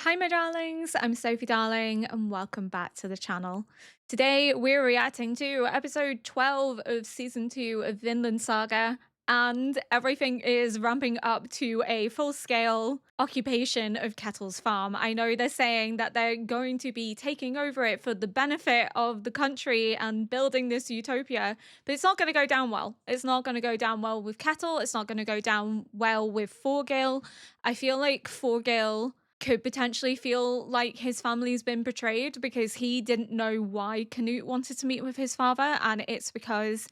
Hi, my darlings. I'm Sophie Darling, and welcome back to the channel. Today, we're reacting to episode 12 of season 2 of Vinland Saga, and everything is ramping up to a full scale occupation of Kettle's farm. I know they're saying that they're going to be taking over it for the benefit of the country and building this utopia, but it's not going to go down well. It's not going to go down well with Kettle, it's not going to go down well with Thorgil. I feel like Thorgil could potentially feel like his family's been betrayed because he didn't know why Canute wanted to meet with his father, and it's because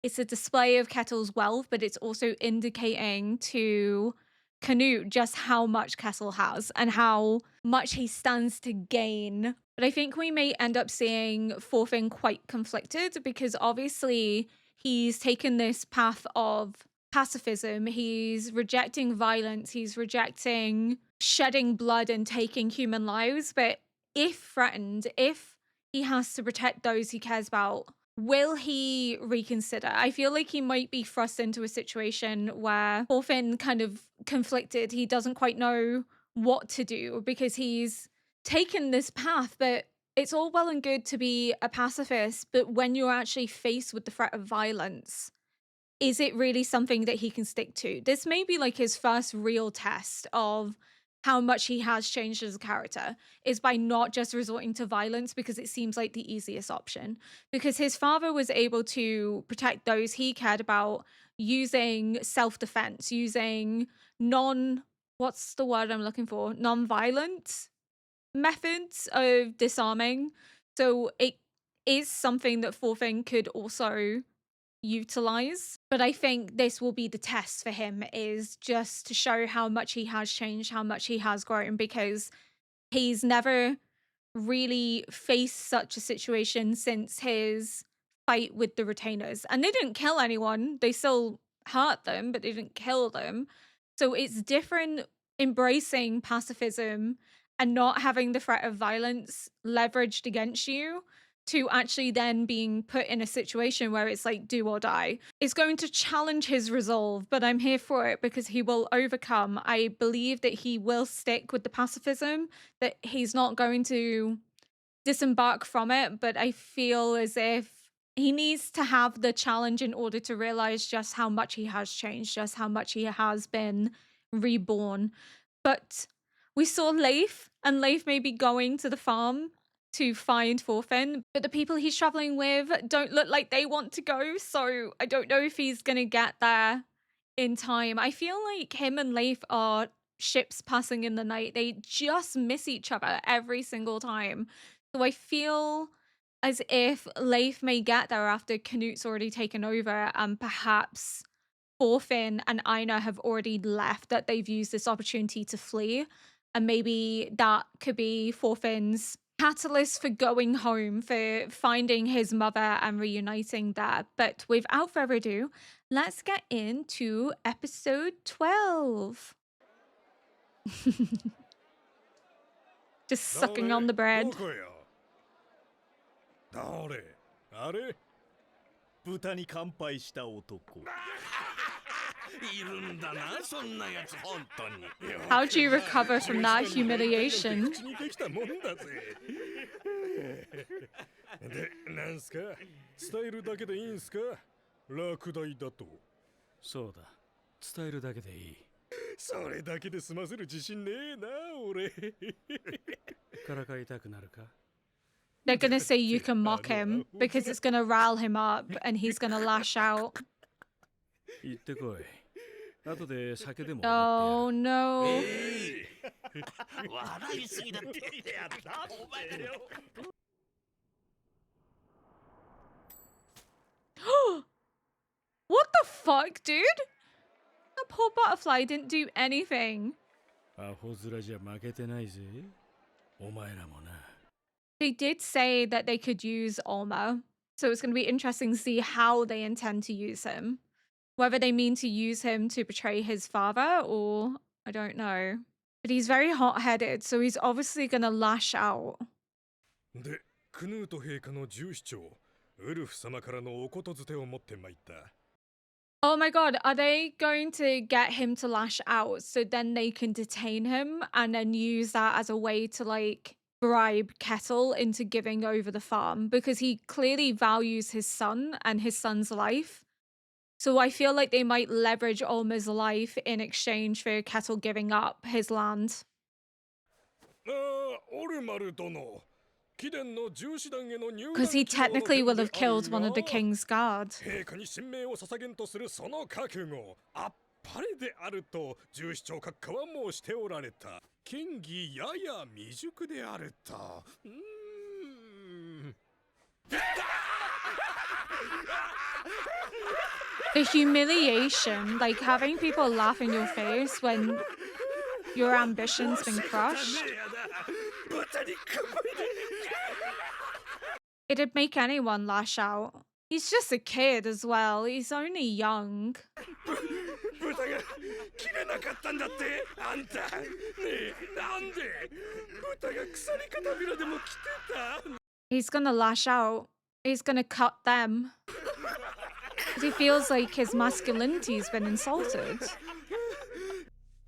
it's a display of Kettle's wealth, but it's also indicating to Canute just how much Kettle has and how much he stands to gain. But I think we may end up seeing Thorfinn quite conflicted because obviously he's taken this path of pacifism. He's rejecting violence. He's rejecting shedding blood and taking human lives. But if threatened, if he has to protect those he cares about, will he reconsider? I feel like he might be thrust into a situation where Thorfinn kind of conflicted. He doesn't quite know what to do because he's taken this path, but it's all well and good to be a pacifist, but when you're actually faced with the threat of violence, is it really something that he can stick to? This may be like his first real test of how much he has changed as a character, is by not just resorting to violence because it seems like the easiest option. Because his father was able to protect those he cared about using self-defense, using what's the word I'm looking for? Non-violent methods of disarming. So it is something that Thorfinn could also utilize. But I think this will be the test for him, is just to show how much he has changed, how much he has grown, because he's never really faced such a situation since his fight with the retainers. And they didn't kill anyone. They still hurt them, but they didn't kill them. So it's different embracing pacifism and not having the threat of violence leveraged against you to actually then being put in a situation where it's like do or die. It's going to challenge his resolve, but I'm here for it because he will overcome. I believe that he will stick with the pacifism, that he's not going to disembark from it, but I feel as if he needs to have the challenge in order to realize just how much he has changed, just how much he has been reborn. But we saw Leif, and Leif may be going to the farm to find Thorfinn, but the people he's traveling with don't look like they want to go, so I don't know if he's gonna get there in time. I feel like him and Leif are ships passing in the night. They just miss each other every single time. So I feel as if Leif may get there after Canute's already taken over, and perhaps Thorfinn and Einar have already left, that they've used this opportunity to flee. And maybe that could be Thorfinn's catalyst for going home, for finding his mother and reuniting there. But without further ado, let's get into episode 12. Just sucking on the bread. 誰あれ豚に乾杯した男いるんだなそんなやつ本当に How do you recover from that humiliation? 口にできたもんだぜで、なんすか伝えるだけでいいんすか落第だとそうだ伝えるだけでいいそれだけで済ませる自信ねえな俺からかいたくなるか They're gonna say you can mock him because it's gonna rile him up and he's gonna lash out. Oh no. What the fuck, dude? That poor butterfly didn't do anything. They did say that they could use Olmar, so it's going to be interesting to see how they intend to use him. Whether they mean to use him to betray his father, or I don't know. But he's very hot-headed, so he's obviously going to lash out. で、クヌート陛下の重視長、ウルフ様からのおことづてを持ってまいった。Oh my god, are they going to get him to lash out so then they can detain him and then use that as a way to like bribe Kettle into giving over the farm because he clearly values his son and his son's life. So I feel like they might leverage Olmar's life in exchange for Kettle giving up his land. オルマル殿、貴殿の重視団への入 Because he 団希望の technically 件 will で have ある killed one of the が、 king's guard. 陛下に神明を捧げんとするその覚悟、あっぱれであると重視長閣下は申しておられた。金義やや未熟であると。The humiliation, like having people laugh in your face when your ambition's been crushed. It'd make anyone lash out. He's just a kid as well. He's only young. 豚が切れなかったんだってあんたねえなんで豚が鎖片びらでも着てた He's gonna lash out. He's gonna cut them. 'Cause he feels like his masculinity's been insulted.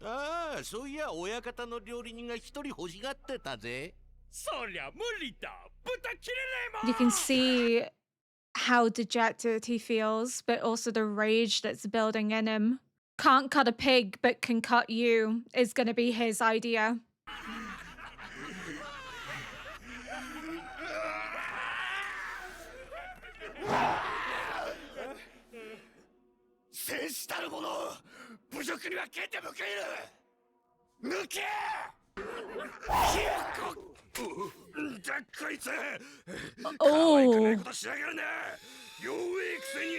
ああ、そういや親方の料理人が一人欲しがってたぜ。そりゃ無理だ豚切れないもん You can see how dejected he feels, but also the rage that's building in him. Can't cut a pig, but can cut you is gonna be his idea. 戦士たる者侮辱には剣で向ける抜けだこいつ可愛くないことしやがるな弱いくせに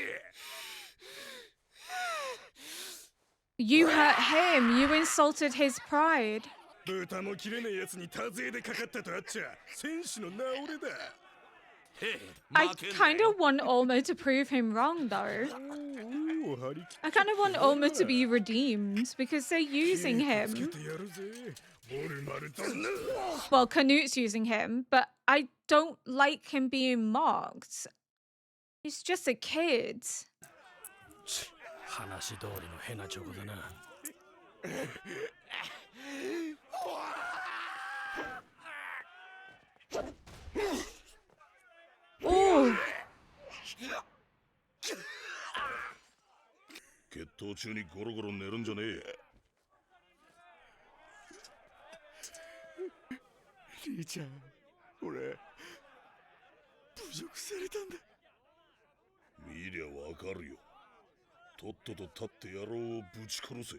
You hurt him. You insulted his pride. 豚も切れねえやつに多勢でかかったとあっちゃ戦士の名折れだ I kind of want Olmar to prove him wrong, though. I kind of want Olmar to be redeemed because they're using him. Well, Canute's using him, but I don't like him being mocked. He's just a kid. 話通りの変なチョコだな Oh, 決闘中にゴロゴロ寝るんじゃねえリーちゃん俺侮辱されたんだ見りゃわかるよとっとと立って野郎をぶち殺せ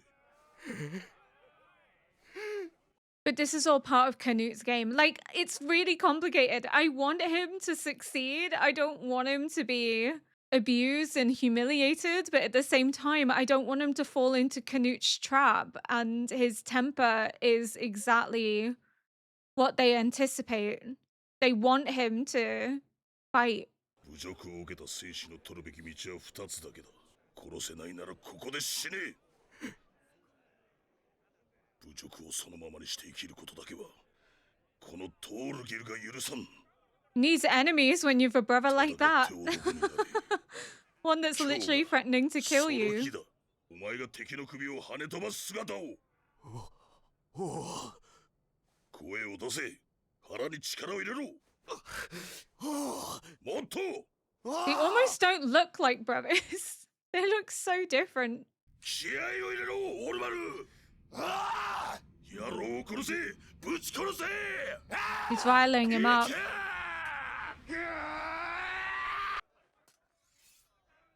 but this is all part of Canute's game. Like, it's really complicated. I want him to succeed. I don't want him to be abused and humiliated, but at the same time, I don't want him to fall into Canute's trap. And his temper is exactly what they anticipate. They want him to fight. 侮辱を受けた生死の取るべき道は2つだけだ殺せないならここで死ね侮辱をそのままにして生きることだけはこのトールギルが許さん Needs enemies when you've a brother like that. One that's literally threatening to kill you. お前が敵の首を跳ね飛ばす姿を声を出せ腹に力を入れろもっと They almost don't look like brothers. They look so different. 気合を入れろオルマル野郎を殺せぶち殺せ He's riling him up.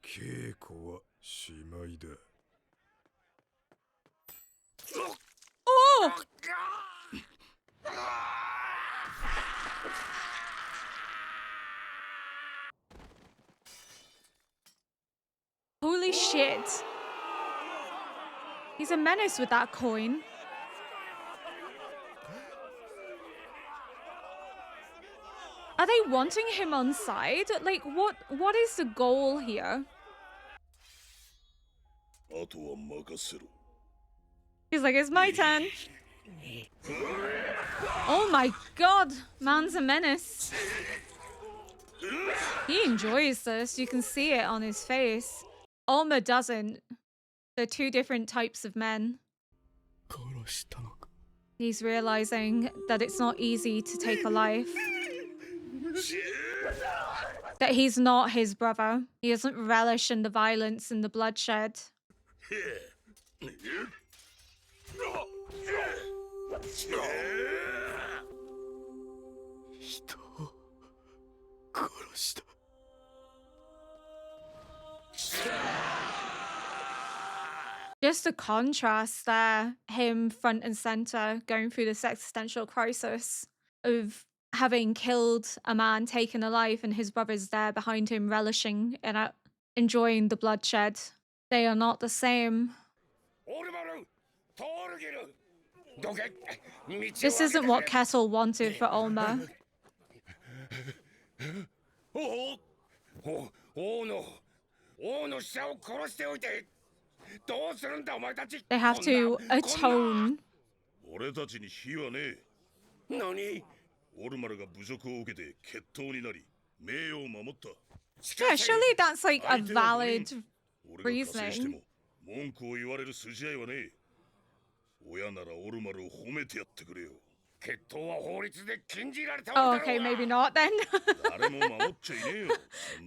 稽古はしまいだ Oh! Holy shit. He's a menace with that coin. Are they wanting him on side? Like, what is the goal here? あとは任せろ He's like, it's my turn. Oh my god, man's a menace. He enjoys this. You can see it on his face. Olmar doesn't. They're two different types of men. 殺したのか He's realizing that it's not easy to take a life. That he's not his brother. He doesn't relish in the violence and the bloodshed. 人を殺した Just a contrast there, him front and center going through this existential crisis of having killed a man, taken a life, and his brother's there behind him, relishing in it, enjoying the bloodshed. They are not the same. This isn't what Kettle wanted for Olmar. 王の使者を殺しておいてどうするんだお前たち They have to atone. 俺たちに非はねえ何オルマルが侮辱を受けて決闘になり名誉を守った Yeah, surely that's like a valid 俺が加勢して reasoning. も文句を言われる筋合いはねえ親ならオルマルを褒めてやってくれよ決闘は法律で禁じられた Oh, okay, maybe not then. 誰も守っちゃいねえよ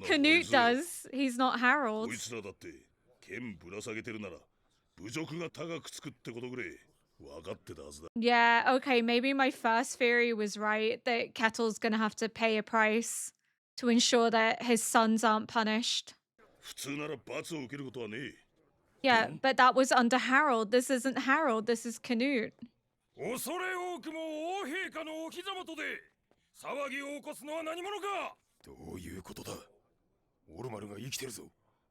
Canute does. He's not Harold. こいつらだって剣ぶら下げてるなら侮辱が高くつくってことぐらい分かってたはずだ Yeah, okay, maybe my first theory was right that Kettle's gonna have to pay a price to ensure that his sons aren't punished. 普通なら罰を受けることはねえ Yeah, but that was under Harold. This isn't Harold, this is Canute. 恐れ多くも王陛下のお膝元で騒ぎを起こすのは何者かどういうことだオルマルが生きてるぞ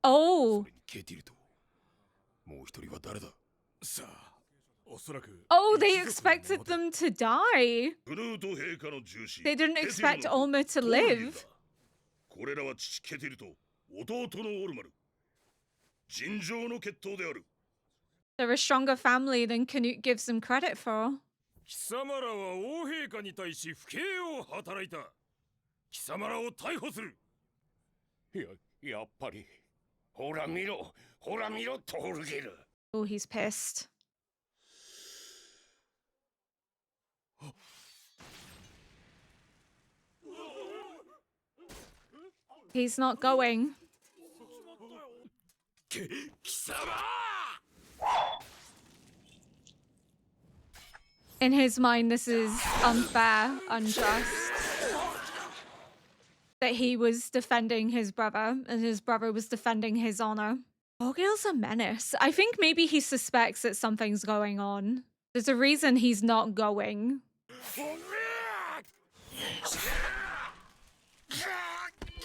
Oh, それにケティルともう一人は誰ださあおそらく oh, they expected them to die. クヌート陛下の重視 They didn't expect Olmar to live. これらは父ケティルと弟のオルマル尋常の決闘である They're a stronger family than Canute gives them credit for. 貴様らは王陛下に対し不敬を働いた貴様らを逮捕するやっぱりほら見ろトールゲル Oh, he's pissed. He's not going. 貴様 In his mind, this is unfair, unjust. That he was defending his brother and his brother was defending his honor. Orgil's a menace. I think maybe he suspects that something's going on. There's a reason he's not going.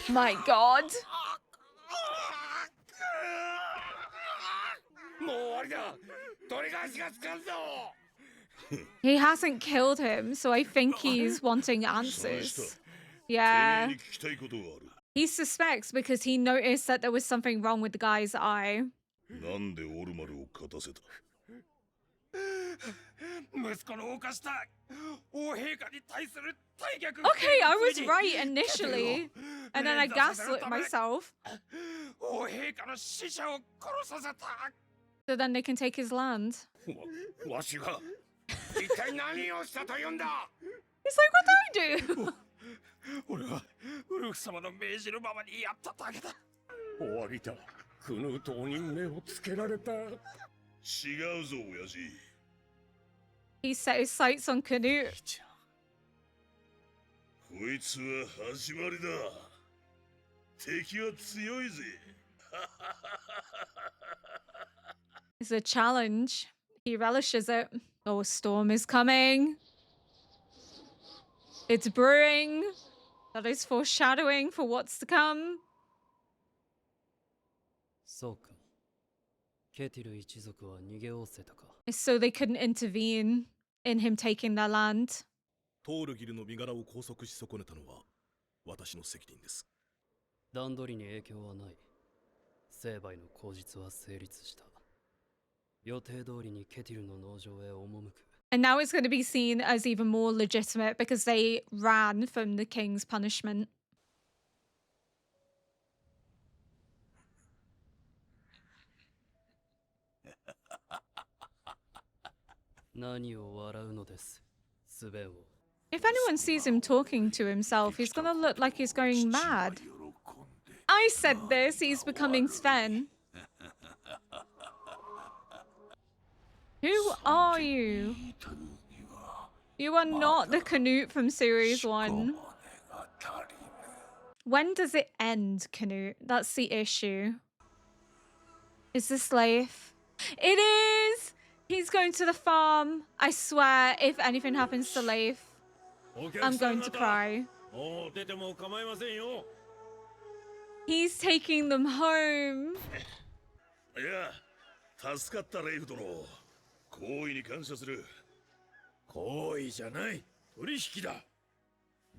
My god. もう終わりだ取り返しがつかんぞ He hasn't killed him, so I think he's wanting answers. Yeah. He suspects because he noticed that there was something wrong with the guy's eye. なんでオルマルを勝たせた息子の犯した王陛下に対する大逆 Okay, I was right initially. And then I gaslit myself. 王陛下の使者を殺させた So then they can take his land. わしが一体何をしたと言うんだ He's like, what did I do? 俺はウルフ様の命じるままにやっただけだ終わりだクヌートに目をつけられた違うぞ親父 He set his sights on Canute. こいつは始まりだ敵は強いぜ It's a challenge. He relishes it. Oh, a storm is coming. It's brewing. That is foreshadowing for what's to come. そうか。ケティル一族は逃げおせたか。So they couldn't intervene in him taking their land. トールギルの身柄を拘束し損ねたのは私の責任です。段取りに影響はない。成敗の口実は成立した。予定通りにケティルの農場へ赴く。And now it's going to be seen as even more legitimate because they ran from the king's punishment. 何を笑うのです。すべを。If anyone sees him talking to himself, he's gonna look like he's going mad. I said this, he's becoming Sven. Who are you? You are not the Canute from series 1. When does it end, Canute? That's the issue. Is this Leif? It is! He's going to the farm. I swear, if anything happens to Leif, I'm going to cry. もう出ても構いませんよ。 He's taking them home. いや、助かったレイフ殿。好意に感謝する。好意じゃない。取引だ。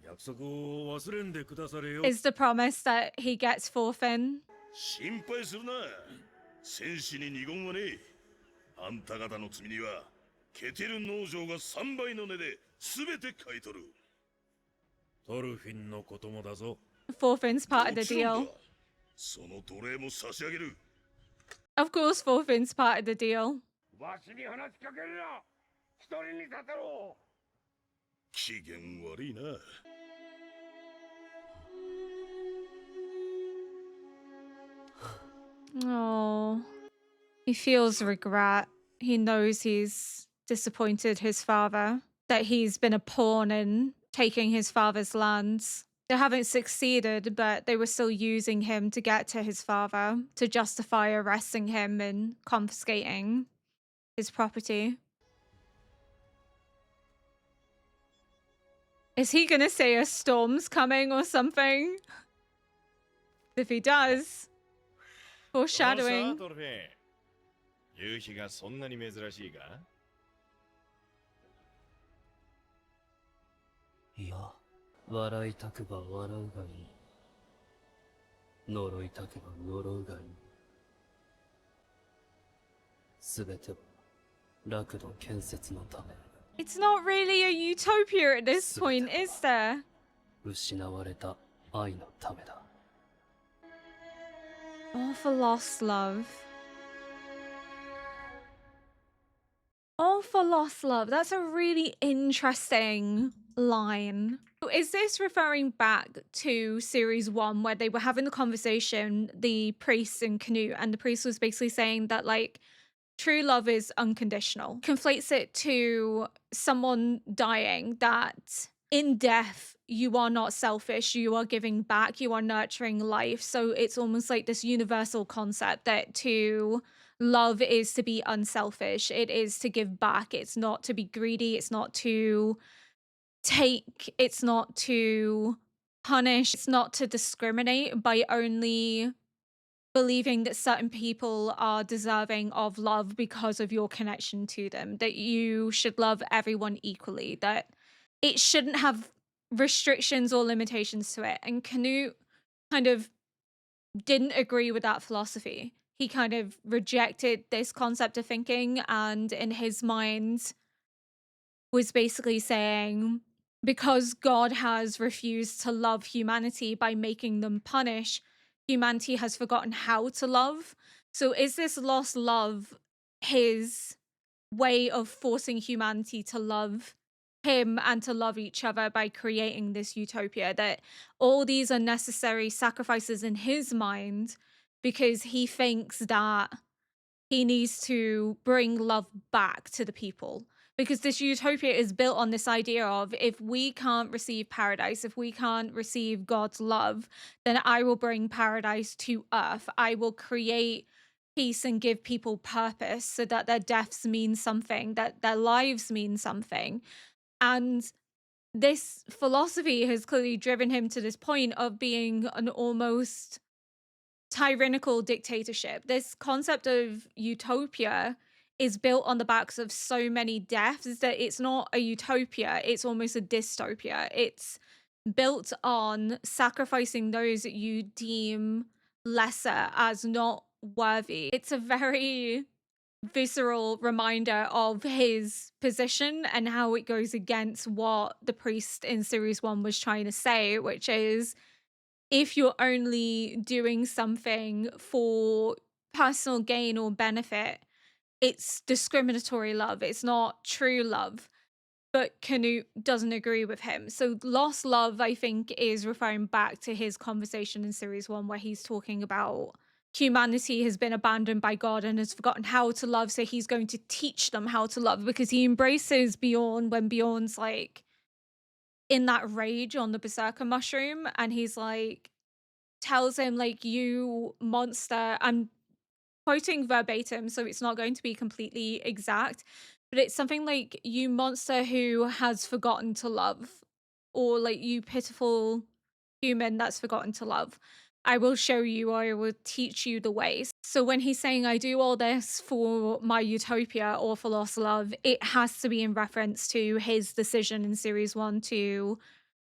約束を忘れんでくだされよ。 Is the promise that he gets Thorfinn? 心配するな。戦士に二言はねえ。あんた方の罪には、ケテル農場が3倍の値で全て買い取る。トルフィンのこともだぞ。 Thorfinn's part of the もちろん deal. だ。その奴隷も差し上げる。 Of course, Thorfinn's part of the deal. わしに話しかけるな。一人に立てろ。機嫌悪いな。 Oh, he feels regret. He knows he's disappointed his father, that he's been a pawn in taking his father's lands. They haven't succeeded, but they were still using him to get to his father, to justify arresting him and confiscating his property. Is he gonna say a storm's coming or something? If he does, foreshadowing. トルフィン。夕日がそんなに珍しいか？いや、笑いたくば笑うがいい。呪いたくば呪うがいい。すべては、楽土建設のため。 It's not really a utopia at this point, is there? 失われた愛のためだ。 All for lost love. All for lost love. That's a really interesting line. Is this referring back to series 1 where they were having the conversation, the priest and Canute, and the priest was basically saying that, like, true love is unconditional? Conflates it to someone dying, that in death, you are not selfish, you are giving back, you are nurturing life. So it's almost like this universal concept that to love is to be unselfish, it is to give back, it's not to be greedy, it's not to take, it's not to punish, it's not to discriminate by only believing that certain people are deserving of love because of your connection to them, that you should love everyone equally, that it shouldn't have restrictions or limitations to it. And Canute kind of didn't agree with that philosophy. He kind of rejected this concept of thinking, and in his mind was basically saying, because God has refused to love humanity by making them punish, humanity has forgotten how to love. So is this lost love his way of forcing humanity to love him and to love each other by creating this utopia, that all these are necessary sacrifices in his mind because he thinks that he needs to bring love back to the people? Because this utopia is built on this idea of, if we can't receive paradise, if we can't receive God's love, then I will bring paradise to earth. I will create peace and give people purpose so that their deaths mean something, that their lives mean something. And this philosophy has clearly driven him to this point of being an almost tyrannical dictatorship. This concept of utopia is built on the backs of so many deaths that it's not a utopia, it's almost a dystopia. It's built on sacrificing those that you deem lesser as not worthy. It's a very visceral reminder of his position and how it goes against what the priest in series 1 was trying to say, which is, if you're only doing something for personal gain or benefit, it's discriminatory love, it's not true love. But Canute doesn't agree with him. So lost love, I think, is referring back to his conversation in series one where he's talking about humanity has been abandoned by God and has forgotten how to love. So he's going to teach them how to love because he embraces Bjorn when Bjorn's like in that rage on the berserker mushroom, and he's like tells him like, you monster. I'm quoting verbatim, so it's not going to be completely exact, but it's something like, you monster who has forgotten to love, or like, you pitiful human that's forgotten to love. I will show you, I will teach you the ways. So when he's saying, I do all this for my utopia or for lost love, it has to be in reference to his decision in series one to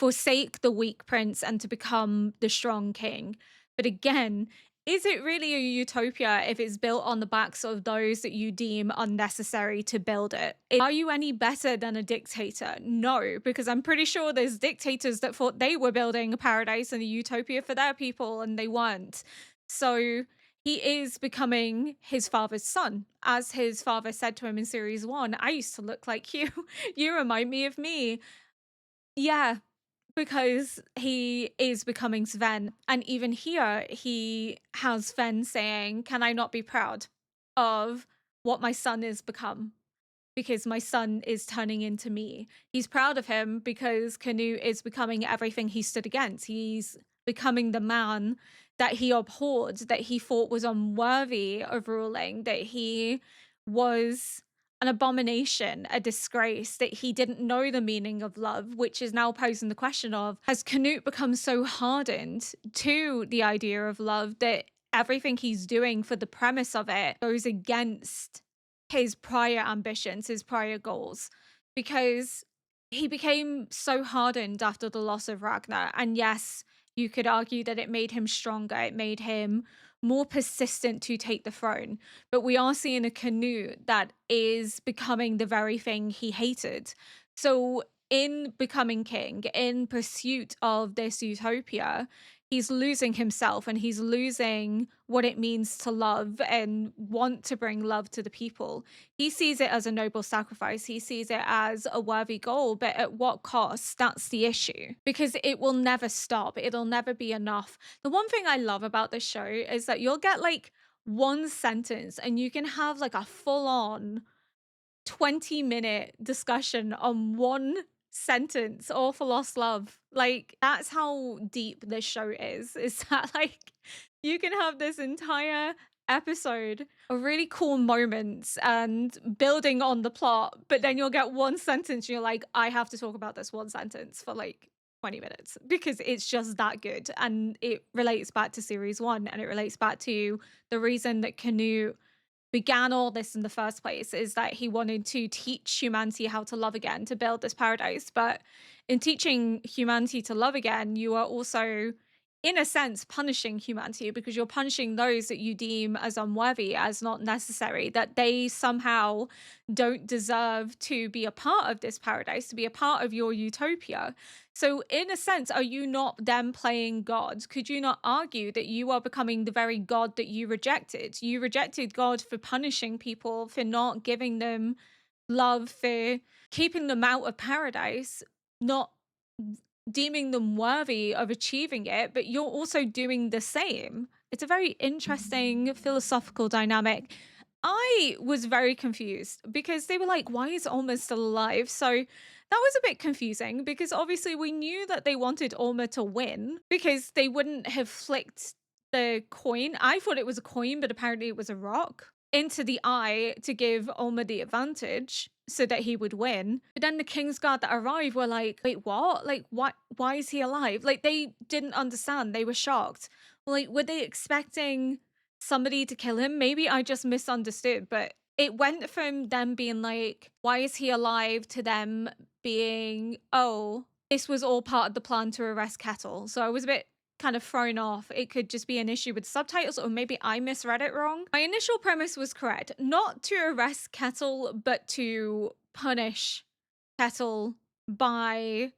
forsake the weak prince and to become the strong king. But again, is it really a utopia if it's built on the backs of those that you deem unnecessary to build it? Are you any better than a dictator? No, because I'm pretty sure there's dictators that thought they were building a paradise and a utopia for their people and they weren't. So he is becoming his father's son. As his father said to him in series one, I used to look like you. You remind me of me. Yeah, because he is becoming Sven. And even here, he has Sven saying, can I not be proud of what my son has become? Because my son is turning into me. He's proud of him because Canute is becoming everything he stood against. He's becoming the man that he abhorred, that he thought was unworthy of ruling, that he was an abomination, a disgrace, that he didn't know the meaning of love, which is now posing the question of, has Canute become so hardened to the idea of love that everything he's doing for the premise of it goes against his prior ambitions, his prior goals, because he became so hardened after the loss of Ragnar. And yes, you could argue that it made him stronger, it made him more persistent to take the throne. But we are seeing a Canute that is becoming the very thing he hated. So, in becoming king, in pursuit of this utopia, he's losing himself and he's losing what it means to love and want to bring love to the people. He sees it as a noble sacrifice. He sees it as a worthy goal, but at what cost? That's the issue. Because it will never stop. It'll never be enough. The one thing I love about this show is that you'll get like one sentence and you can have like a full on 20-minute discussion on one sentence, all for lost love. Like, that's how deep this show is that like you can have this entire episode of really cool moments and building on the plot, but then you'll get one sentence and you're like, I have to talk about this one sentence for like 20 minutes because it's just that good. And it relates back to series one, and it relates back to the reason that Canute began all this in the first place, is that he wanted to teach humanity how to love again, to build this paradise. But in teaching humanity to love again, you are also, in a sense, punishing humanity, because you're punishing those that you deem as unworthy, as not necessary, that they somehow don't deserve to be a part of this paradise, to be a part of your utopia. So, in a sense, are you not then playing God? Could you not argue that you are becoming the very God that you rejected? You rejected God for punishing people, for not giving them love, for keeping them out of paradise, not deeming them worthy of achieving it, but you're also doing the same. It's a very interesting philosophical dynamic. I was very confused because they were like, why is Olmar still alive? So that was a bit confusing because obviously we knew that they wanted Olmar to win because they wouldn't have flicked the coin. I thought it was a coin, but apparently it was a rock into the eye to give Olmar the advantage so that he would win. But then the Kingsguard that arrived were like, wait, what? Like, why is he alive? Like, they didn't understand. They were shocked. Like, were they expecting somebody to kill him? Maybe I just misunderstood, but it went from them being like, why is he alive, to them being, oh, this was all part of the plan to arrest Kettle. So I was a bit kind of thrown off. It could just be an issue with subtitles, or maybe I misread it wrong. My initial premise was correct. Not to arrest Kettle, but to punish Kettle by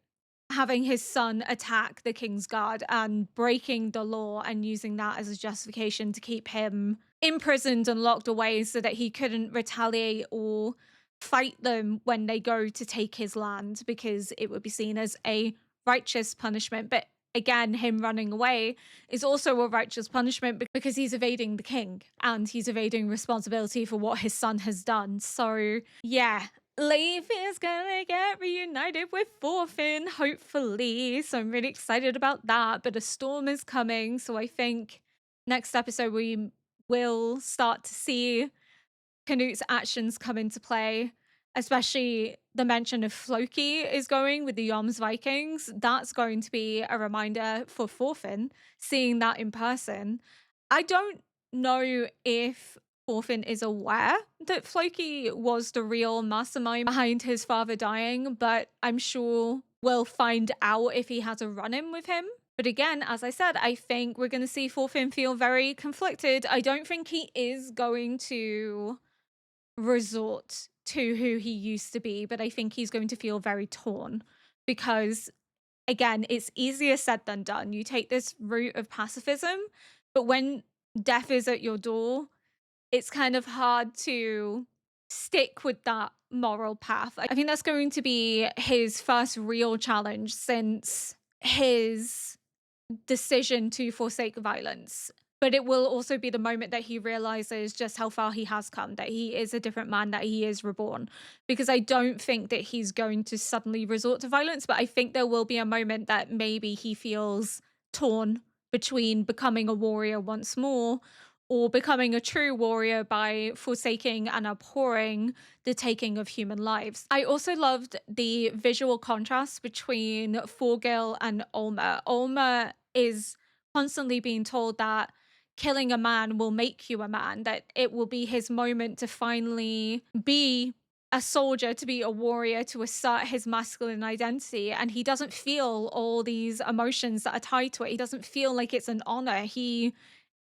having his son attack the king's guard and breaking the law and using that as a justification to keep him imprisoned and locked away so that he couldn't retaliate or fight them when they go to take his land because it would be seen as a righteous punishment. But again, him running away is also a righteous punishment because he's evading the king and he's evading responsibility for what his son has done. So yeah, Leif is gonna get reunited with Thorfinn, hopefully. So I'm really excited about that. But a storm is coming. So I think next episode we will start to see Canute's actions come into play, especially the mention of Floki is going with the Yoms Vikings. That's going to be a reminder for Thorfinn, seeing that in person. I don't know if Thorfinn is aware that Floki was the real mastermind behind his father dying, but I'm sure we'll find out if he has a run-in with him. But again, as I said, I think we're going to see Thorfinn feel very conflicted. I don't think he is going to resort to who he used to be, but I think he's going to feel very torn because, again, it's easier said than done. You take this route of pacifism, but when death is at your door, it's kind of hard to stick with that moral path. I think that's going to be his first real challenge since his decision to forsake violence. But it will also be the moment that he realizes just how far he has come, that he is a different man, that he is reborn. Because I don't think that he's going to suddenly resort to violence, but I think there will be a moment that maybe he feels torn between becoming a warrior once more or becoming a true warrior by forsaking and abhorring the taking of human lives. I also loved the visual contrast between Thorgil and Olmar. Olmar is constantly being told that killing a man will make you a man, that it will be his moment to finally be a soldier, to be a warrior, to assert his masculine identity. And he doesn't feel all these emotions that are tied to it. He doesn't feel like it's an honor. He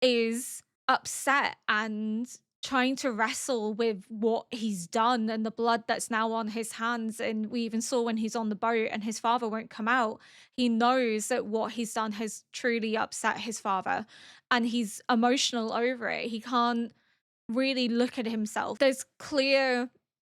is upset and trying to wrestle with what he's done and the blood that's now on his hands. And we even saw when he's on the boat and his father won't come out, he knows that what he's done has truly upset his father and he's emotional over it. He can't really look at himself. There's clear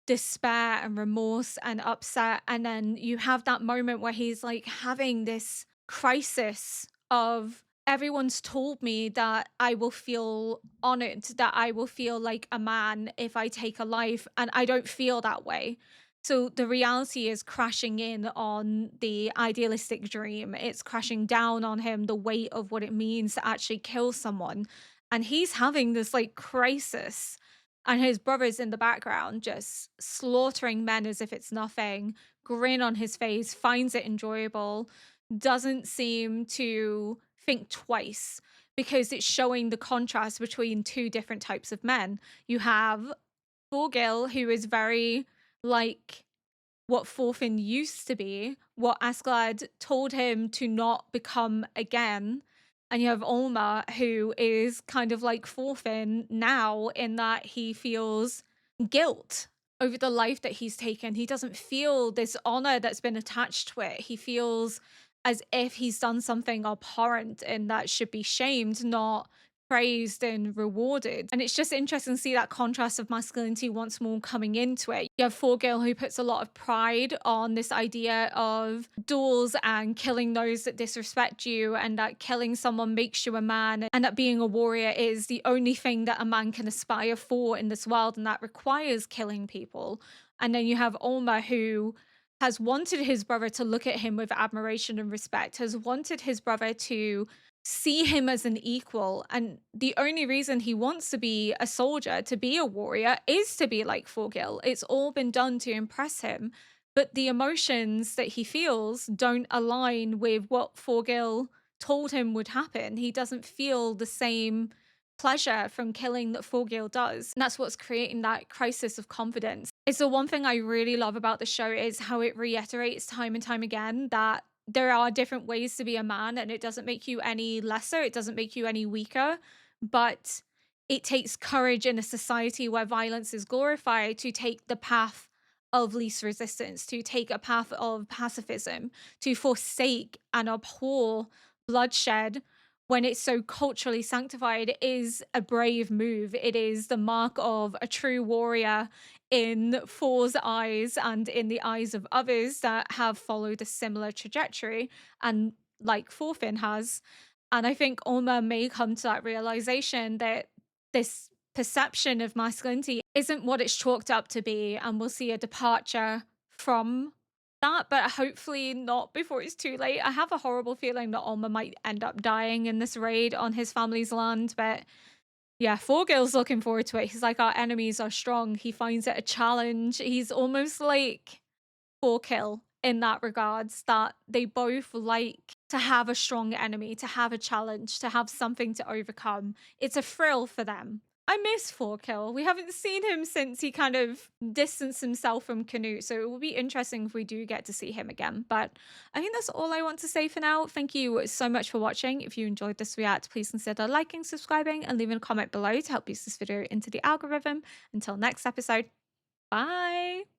despair and remorse and upset. And then you have that moment where he's like having this crisis of, everyone's told me that I will feel honored, that I will feel like a man if I take a life, and I don't feel that way. So the reality is crashing in on the idealistic dream. It's crashing down on him, the weight of what it means to actually kill someone. And he's having this like crisis. And his brother's in the background just slaughtering men as if it's nothing, grin on his face, finds it enjoyable, doesn't seem to think twice because it's showing the contrast between two different types of men. You have Thorgil, who is very like what Thorfinn used to be, what Asgard told him to not become again. And you have Olmar, who is kind of like Thorfinn now in that he feels guilt over the life that he's taken. He doesn't feel this honor that's been attached to it. He feels as if he's done something abhorrent and that should be shamed, not praised and rewarded. And it's just interesting to see that contrast of masculinity once more coming into it. You have Thorgil, who puts a lot of pride on this idea of duels and killing those that disrespect you, and that killing someone makes you a man, and that being a warrior is the only thing that a man can aspire for in this world, and that requires killing people. And then you have Olmar, who has wanted his brother to look at him with admiration and respect, has wanted his brother to see him as an equal. And the only reason he wants to be a soldier, to be a warrior, is to be like Thorgil. It's all been done to impress him. But the emotions that he feels don't align with what Thorgil told him would happen. He doesn't feel the same pleasure from killing that Thorgil does. And that's what's creating that crisis of confidence. It's the one thing I really love about the show is how it reiterates time and time again that there are different ways to be a man, and it doesn't make you any lesser, it doesn't make you any weaker, but it takes courage in a society where violence is glorified to take the path of least resistance, to take a path of pacifism, to forsake and abhor bloodshed when it's so culturally sanctified is a brave move. It is the mark of a true warrior in Thor's eyes and in the eyes of others that have followed a similar trajectory, and like Thorfinn has. And I think Olmar may come to that realization that this perception of masculinity isn't what it's chalked up to be, and we'll see a departure from that, but hopefully not before it's too late. I have a horrible feeling that Olmar might end up dying in this raid on his family's land, but yeah, Thorgil's looking forward to it. He's like, our enemies are strong. He finds it a challenge. He's almost like Thorkill in that regards, that they both like to have a strong enemy, to have a challenge, to have something to overcome. It's a thrill for them. I miss Thorkill. We haven't seen him since he kind of distanced himself from Canute, so it will be interesting if we do get to see him again. But I think that's all I want to say for now. Thank you so much for watching. If you enjoyed this react, please consider liking, subscribing, and leaving a comment below to help boost this video into the algorithm. Until next episode, bye!